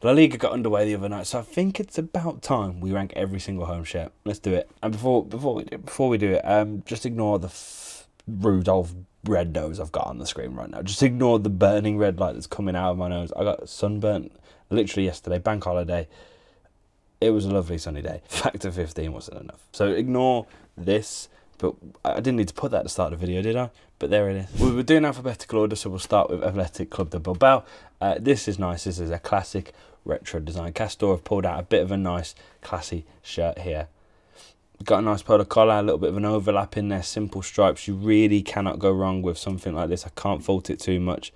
La Liga got underway the other night, so I think it's about time we rank every single home shirt. Let's do it. And before we do it, just ignore the Rudolph red nose I've got on the screen right now. Just ignore the burning red light that's coming out of my nose. I got sunburnt literally yesterday, bank holiday. It was a lovely sunny day. Factor 15 wasn't enough. So ignore this, but I didn't need to put that at the start of the video, did I? But there it is. We were doing alphabetical order, so we'll start with Athletic Club de Bilbao. This is nice. This is a classic retro design. Castor have pulled out a bit of a nice, classy shirt here. Got a nice polo collar, a little bit of an overlap in there, simple stripes. You really cannot go wrong with something like this. I can't fault it too much.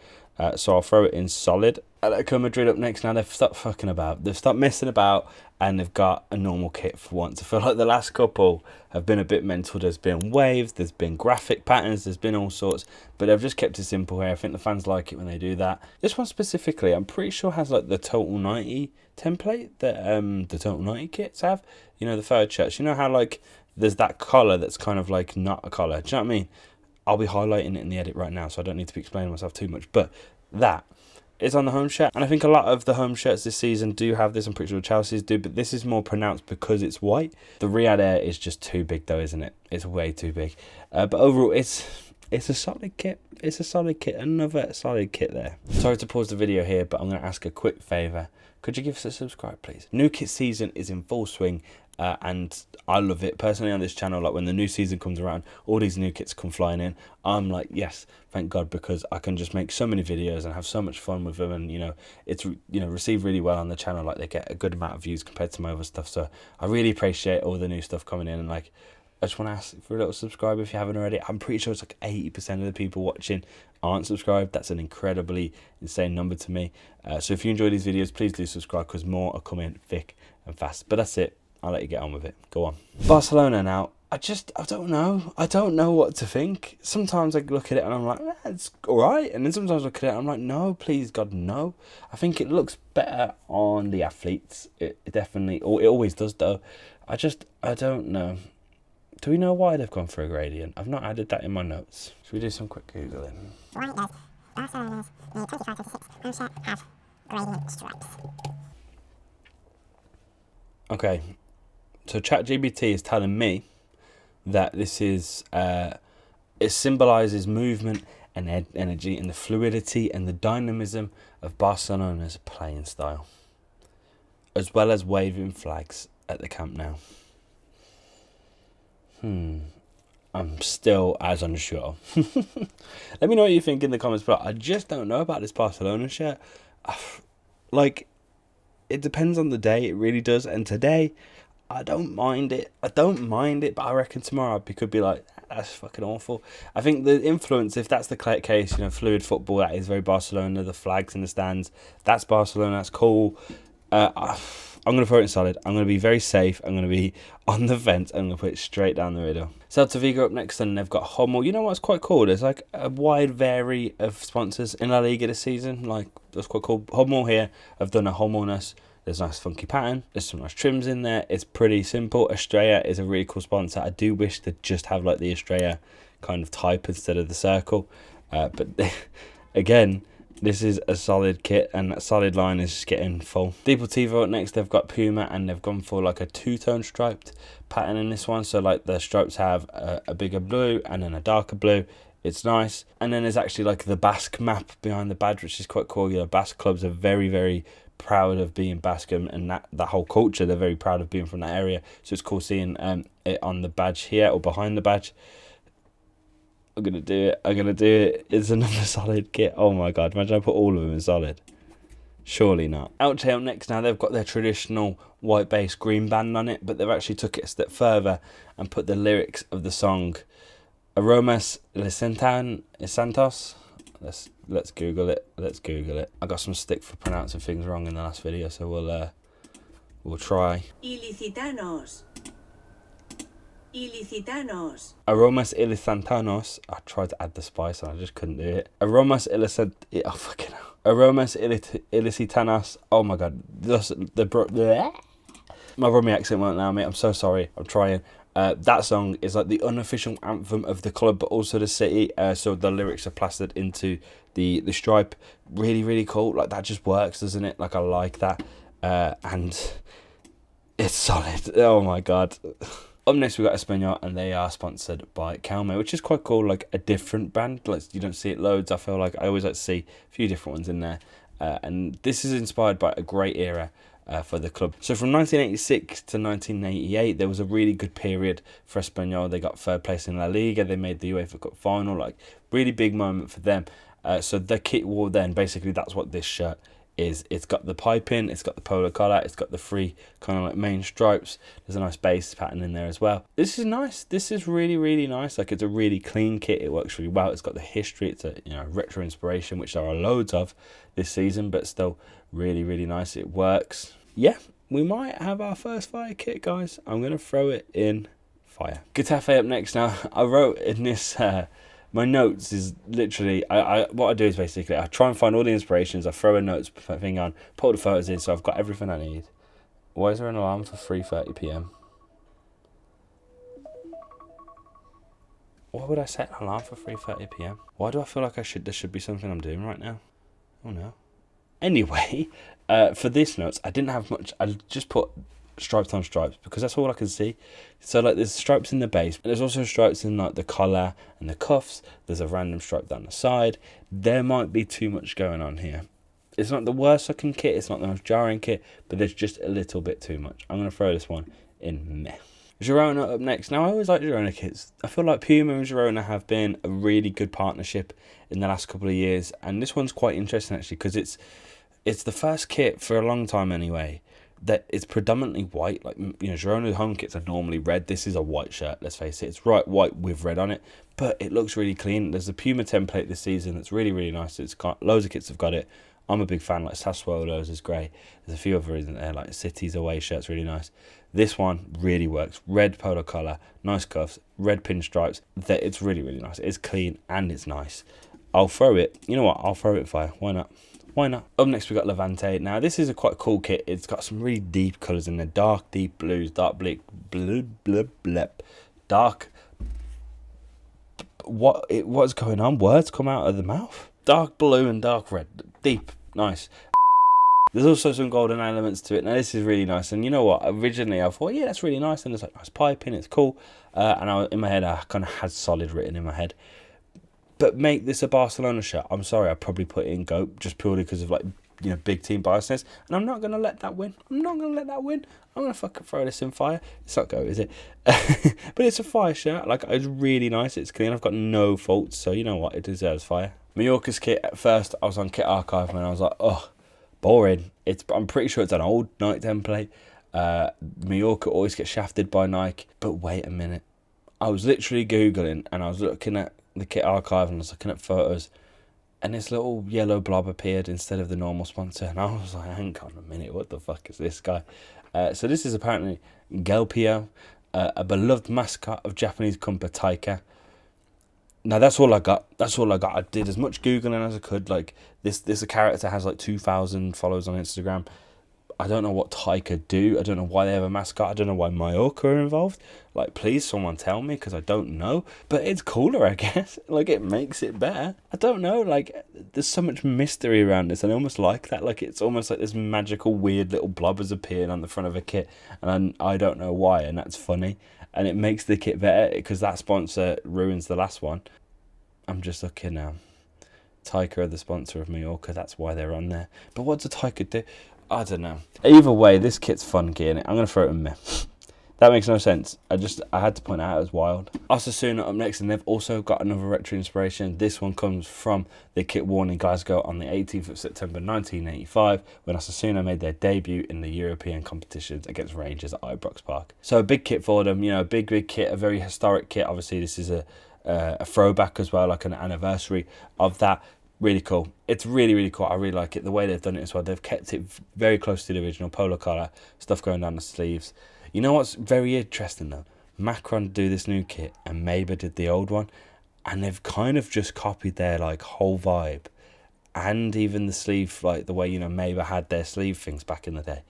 So I'll throw it in solid. Atletico Madrid up next now. They've stopped fucking about. They've stopped messing about, and they've got a normal kit for once. I feel like the last couple have been a bit mental. There's been waves, there's been graphic patterns, there's been all sorts, but they've just kept it simple here. I think the fans like it when they do that. This one specifically, I'm pretty sure has like the Total 90 template that the Total 90 kits have. You know, the third shirts. You know how like there's that collar that's kind of like not a collar. Do you know what I mean? I'll be highlighting it in the edit right now, so I don't need to be explaining myself too much. But that is on the home shirt. And I think a lot of the home shirts this season do have this. I'm pretty sure Chelsea's do, but this is more pronounced because it's white. The Riyadh Air is just too big though, isn't it? It's way too big. But overall, it's a solid kit. It's a solid kit. Another solid kit there. Sorry to pause the video here, but I'm going to ask a quick favour. Could you give us a subscribe, please? New kit season is in full swing. And I love it personally on this channel. Like when the new season comes around, all these new kits come flying in. I'm like, yes, thank God, because I can just make so many videos and have so much fun with them. And you know, it's received really well on the channel. Like they get a good amount of views compared to my other stuff. So I really appreciate all the new stuff coming in. And like, I just want to ask for a little subscribe if you haven't already. I'm pretty sure it's like 80% of the people watching aren't subscribed. That's an incredibly insane number to me. So if you enjoy these videos, please do subscribe because more are coming thick and fast. But that's it. I'll let you get on with it. Go on. Barcelona now. I don't know. I don't know what to think. Sometimes I look at it and I'm like, it's all right. And then sometimes I look at it and I'm like, no, please, God, no. I think it looks better on the athletes. It definitely, or it always does, though. I don't know. Do we know why they've gone for a gradient? I've not added that in my notes. Should we do some quick Googling? Why does Barcelona's new 25-26 home shirt have gradient stripes? Okay. So ChatGPT is telling me that this is, it symbolises movement and energy and the fluidity and the dynamism of Barcelona's playing style, as well as waving flags at the Camp Nou. I'm still as unsure. Let me know what you think in the comments below. I just don't know about this Barcelona shirt. Like, it depends on the day. It really does. And today, I don't mind it. But I reckon tomorrow I could be like, that's fucking awful. I think the influence, if that's the case, fluid football, that is very Barcelona. The flags in the stands, that's Barcelona. That's cool. I'm going to throw it in solid. I'm going to be very safe. I'm going to be on the fence. I'm going to put it straight down the middle. Celta Vigo up next, and they've got Hummel. You know what's quite cool? There's like a wide variety of sponsors in La Liga this season. Like, that's quite cool. Hummel here have done a Hummelness. There's a nice funky pattern. There's some nice trims in there. It's pretty simple. Estrella is a really cool sponsor. I do wish to just have like the Estrella kind of type instead of the circle. But again, this is a solid kit, and that solid line is just getting full. Deportivo next, they've got Puma, and they've gone for like a two-tone striped pattern in this one. So like the stripes have a bigger blue and then a darker blue. It's nice. And then there's actually like the Basque map behind the badge, which is quite cool. Basque clubs are very, very proud of being Basque, and that whole culture, they're very proud of being from that area. So it's cool seeing it on the badge here or behind the badge. I'm going to do it. It's another solid kit. Oh my God. Imagine I put all of them in solid. Surely not. Elche up next now. They've got their traditional white base green band on it, but they've actually took it a step further and put the lyrics of the song Aromas Santos. Let's Google it. I got some stick for pronouncing things wrong in the last video, so we'll try. Ilicitanos. Aromas Ilicitanos. I tried to add the spice and I just couldn't do it. Aromas Ilicitanos. Oh my God. My Rummy accent won't allow me. I'm so sorry. I'm trying. That song is like the unofficial anthem of the club, but also the city. So the lyrics are plastered into the stripe. Really, really cool. Like, that just works, doesn't it? Like, I like that. And it's solid. Oh my god. Up next we got Espanol, and they are sponsored by Calme, which is quite cool. Like, a different brand. Like, you don't see it loads. I feel like I always like to see a few different ones in there. And this is inspired by a great era for the club. So from 1986 to 1988, there was a really good period for Espanol. They got third place in La Liga. They made the UEFA Cup final. Like, really big moment for them. So the kit wore then, basically that's what this shirt is. It's got the piping, it's got the polo collar, it's got the three kind of like main stripes. There's a nice base pattern in there as well. This is nice. This is really, really nice. Like, it's a really clean kit. It works really well. It's got the history. It's a, retro inspiration, which there are loads of this season, but still really, really nice. It works. Yeah, we might have our first fire kit, guys. I'm gonna throw it in fire. Getafe up next now. I wrote in this my notes is literally, what I do is basically I try and find all the inspirations. I throw a notes thing on, put all the photos in, so I've got everything I need. Why is there an alarm for 3:30 p.m? Why would I set an alarm for 3:30 p.m? Why do I feel like there should be something I'm doing right now? Oh no. Anyway, for this notes, I didn't have much. I just put stripes on stripes because that's all I can see. So like, there's stripes in the base, but there's also stripes in like the collar and the cuffs. There's a random stripe down the side. There might be too much going on here. It's not the worst looking kit, it's not the most jarring kit, but there's just a little bit too much. I'm going to throw this one in meh. Girona up next. Now, I always like Girona kits. I feel like Puma and Girona have been a really good partnership in the last couple of years, and this one's quite interesting actually because it's the first kit for a long time anyway that it's predominantly white. Like, Girona's home kits are normally red. This is a white shirt, let's face it. It's right white with red on it, but it looks really clean. There's a Puma template this season that's really, really nice. It's got loads of kits have got it. I'm a big fan. Like, Sassuolo's is great. There's a few others in there, like City's away shirt's really nice. This one really works. Red polo collar, nice cuffs, red pinstripes. It's really, really nice. It's clean and it's nice. I'll throw it. You know what? I'll throw it in fire. Why not? Why not? Up next we got Levante. Now, this is a quite cool kit. It's got some really deep colours in there. Dark, deep blues, dark dark. What's going on? Words come out of the mouth. Dark blue and dark red. Deep. Nice. There's also some golden elements to it. Now, this is really nice. And you know what? Originally, I thought, yeah, that's really nice. And there's like nice piping. It's cool. And in my head, I kind of had solid written in my head. But make this a Barcelona shirt. I'm sorry, I probably put it in GOAT just purely because of like, big team biasness. And I'm not going to let that win. I'm going to fucking throw this in fire. It's not GOAT, is it? But it's a fire shirt. Like, it's really nice. It's clean. I've got no faults. So you know what? It deserves fire. Mallorca's kit, at first, I was on Kit Archive and I was like, oh, boring. I'm pretty sure it's an old Nike template. Mallorca always gets shafted by Nike. But wait a minute. I was literally Googling and I was looking at the Kit Archive and I was looking at photos, and this little yellow blob appeared instead of the normal sponsor, and I was like, hang on a minute, what the fuck is this guy? So this is apparently Gelpio, a beloved mascot of Japanese Kumpa Taika. Now, that's all I got. I did as much Googling as I could. Like, this a character has like 2,000 followers on Instagram. I don't know what Taika do. I don't know why they have a mascot. I don't know why Mallorca are involved. Like, please, someone tell me, because I don't know. But it's cooler, I guess. Like, it makes it better. I don't know. Like, there's so much mystery around this. And I almost like that. Like, it's almost like this magical, weird little blob has appeared on the front of a kit. And I don't know why. And that's funny. And it makes the kit better, because that sponsor ruins the last one. I'm just looking now. Taika are the sponsor of Mallorca. That's why they're on there. But what does Taika do? I don't know. Either way, this kit's funky, innit? I'm going to throw it in meh. That makes no sense. I had to point it out as wild. Osasuna up next, and they've also got another retro inspiration. This one comes from the kit worn in Glasgow on the 18th of September 1985, when Osasuna made their debut in the European competitions against Rangers at Ibrox Park. So a big kit for them, a big kit, a very historic kit. Obviously, this is a throwback as well, like an anniversary of that. Really cool. It's really, really cool. I really like it. The way they've done it as well. They've kept it very close to the original polo collar, stuff going down the sleeves. You know what's very interesting though? Macron do this new kit and Maber did the old one, and they've kind of just copied their like whole vibe, and even the sleeve, like the way Maber had their sleeve things back in the day.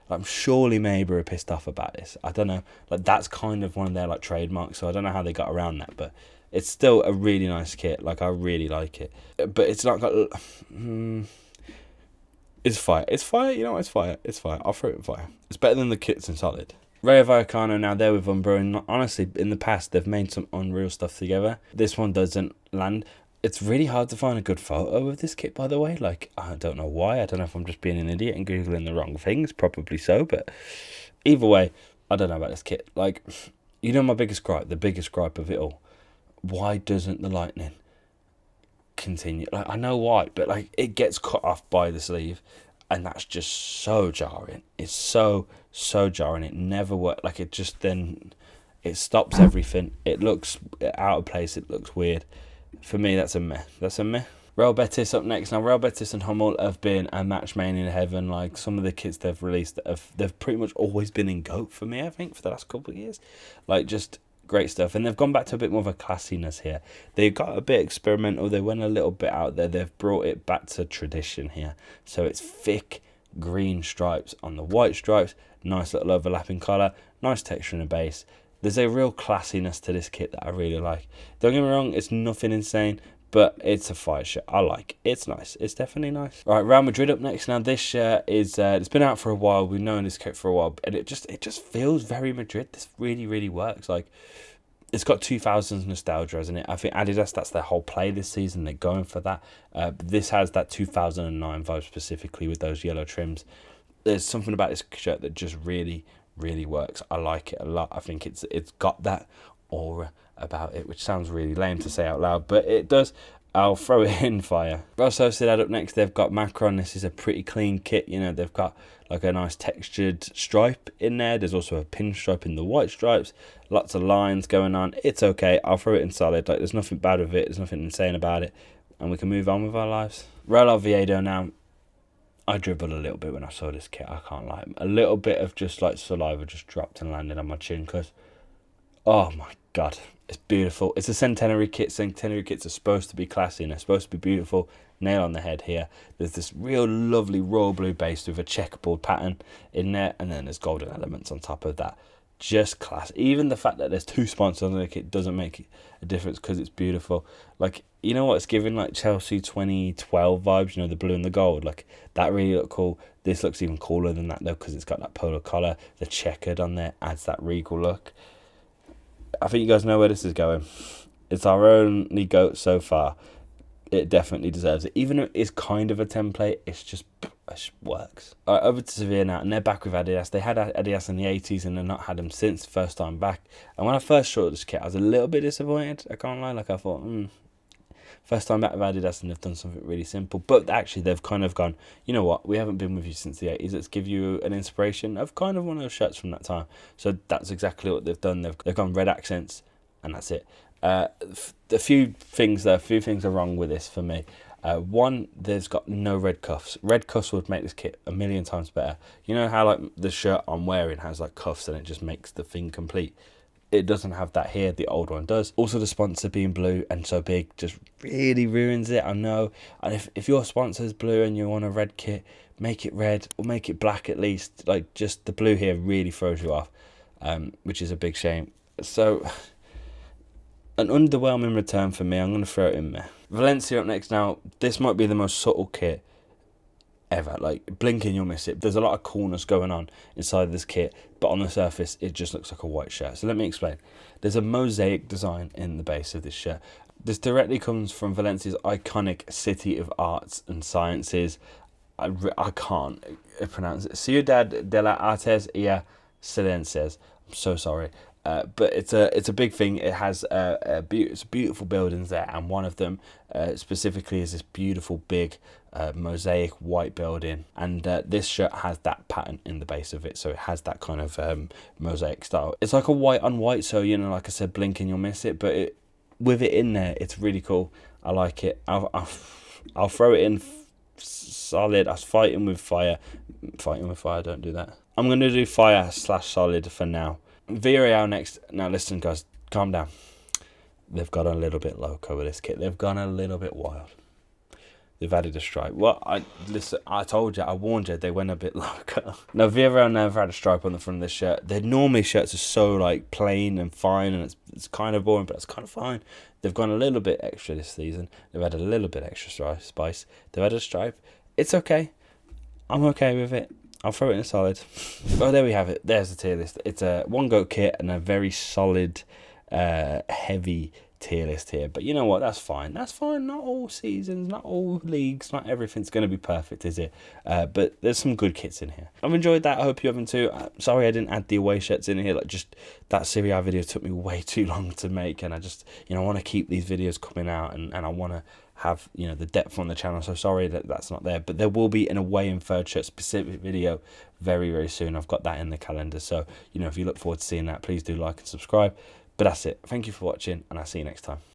Like, I'm surely maybe are pissed off about this. I don't know. Like, that's kind of one of their like trademarks. So I don't know how they got around that, but it's still a really nice kit. Like, I really like it. But it's not got. It's fire. It's fire. You know what? It's fire. It's fire. I'll throw it in fire. It's better than the kits in Solid. Rayo Vallecano now they're with Umbro, and honestly, in the past they've made some unreal stuff together. This one doesn't land. It's really hard to find a good photo of this kit, by the way. Like, I don't know why. I don't know if I'm just being an idiot and googling the wrong things. Probably so, but either way, I don't know about this kit. Like, you know, my biggest gripe, the biggest gripe of it all. Why doesn't the lightning continue? Like, I know why, but like, it gets cut off by the sleeve, and that's just so jarring. It's so jarring. It never works. Like, it just then it stops everything. It looks out of place. It looks weird. For me, that's a meh. That's a meh. Real Betis up next. Now, Real Betis and Hummel have been a match made in heaven. Like, some of the kits they've released, they've pretty much always been in GOAT for me, I think, for the last couple of years. Like, just great stuff. And they've gone back to a bit more of a classiness here. They got a bit experimental. They went a little bit out there. They've brought it back to tradition here. So it's thick green stripes on the white stripes. Nice little overlapping collar. Nice texture in the base. There's a real classiness to this kit that I really like. Don't get me wrong, it's nothing insane, but it's a fire shirt. I like it. It's nice. It's definitely nice. All right, Real Madrid up next. Now, this shirt is it's been out for a while. We've known this kit for a while, and it just feels very Madrid. This really works. Like, it's got 2000s nostalgia, hasn't it? I think Adidas, that's their whole play this season. They're going for that. This has that 2009 vibe specifically with those yellow trims. There's something about this shirt that just really works. I like it a lot. I think it's got that aura about it, which sounds really lame to say out loud, but it does. I'll throw it in fire. Real Sociedad up next. They've got Macron. This is a pretty clean kit. You know, they've got like a nice textured stripe in there. There's also a pinstripe in the white stripes. Lots of lines going on. It's okay. I'll throw it in solid. Like, there's nothing bad with it. There's nothing insane about it, and we can move on with our lives. Real Oviedo now. I dribbled a little bit when I saw this kit, I can't lie. A little bit of just like saliva just dropped and landed on my chin because, oh my God, it's beautiful. It's a centenary kit. Centenary kits are supposed to be classy and they're supposed to be beautiful. Nail on the head here. There's this real lovely royal blue base with a checkerboard pattern in there, and then there's golden elements on top of that. Just class. Even the fact that there's two sponsors on the kit doesn't make a difference because it's beautiful. Like, you know what, it's giving like Chelsea 2012 vibes, you know, the blue and the gold. Like, that really looked cool. This looks even cooler than that though because it's got that polo collar. The checkered on there adds that regal look. I think you guys know where this is going. It's our only GOAT so far. It definitely deserves it. Even if it's kind of a template, it just works. All right, over to Sevilla now, and they're back with Adidas. They had Adidas in the 80s and they've not had them since, first time back. And when I first saw this kit, I was a little bit disappointed. I can't lie. Like, I thought, first time back with Adidas and they've done something really simple. But actually, they've kind of gone, you know what, we haven't been with you since the 80s. Let's give you an inspiration of kind of one of those shirts from that time. So that's exactly what they've done. They've gone red accents, and that's it. A few things are wrong with this for me. One, there's got no red cuffs. Red cuffs would make this kit a million times better. You know how like the shirt I'm wearing has like cuffs and it just makes the thing complete? It doesn't have that here. The old one does. Also, the sponsor being blue and so big just really ruins it. I know. And if your sponsor's blue and you want a red kit, make it red or make it black at least. Like, just the blue here really throws you off, which is a big shame. So, an underwhelming return for me. I'm going to throw it in there. Valencia up next now. This might be the most subtle kit ever. Like, blinking you'll miss it. There's a lot of coolness going on inside this kit, but on the surface it just looks like a white shirt. So let me explain. There's a mosaic design in the base of this shirt. This directly comes from Valencia's iconic City of Arts and Sciences. I can't pronounce it. Ciudad de las Artes y Ciencias. I'm so sorry. But it's a big thing. It has it's beautiful buildings there, and one of them specifically is this beautiful big mosaic white building, and this shirt has that pattern in the base of it, so it has that kind of mosaic style. It's like a white on white, so, you know, like I said, blink and you'll miss it, but with it in there, it's really cool. I like it. I'll throw it in solid. I was fighting with fire, don't do that. I'm going to do fire/solid for now. Villarreal next. Now listen, guys, calm down. They've got a little bit loco with this kit. They've gone a little bit wild. They've added a stripe. Well, I told you, I warned you, they went a bit local. No, Villarreal never had a stripe on the front of this shirt. Normally shirts are so like plain and fine, and it's kind of boring, but it's kind of fine. They've gone a little bit extra this season. They've had a little bit extra spice. They've had a stripe. It's okay. I'm okay with it. I'll throw it in a solid. Well, there we have it. There's the tier list. It's a one goat kit and a very solid, heavy tier list here. But you know what? That's fine. That's fine. Not all seasons, not all leagues, not everything's going to be perfect, is it? But there's some good kits in here. I've enjoyed that. I hope you haven't too. Sorry I didn't add the away shirts in here. Like, just that Serie A video took me way too long to make, and I just, I want to keep these videos coming out, and I want to have the depth on the channel. So sorry that's not there, but there will be an away and third shirt specific video very, very soon. I've got that in the calendar, so if you look forward to seeing that, please do like and subscribe. But that's it. Thank you for watching, and I'll see you next time.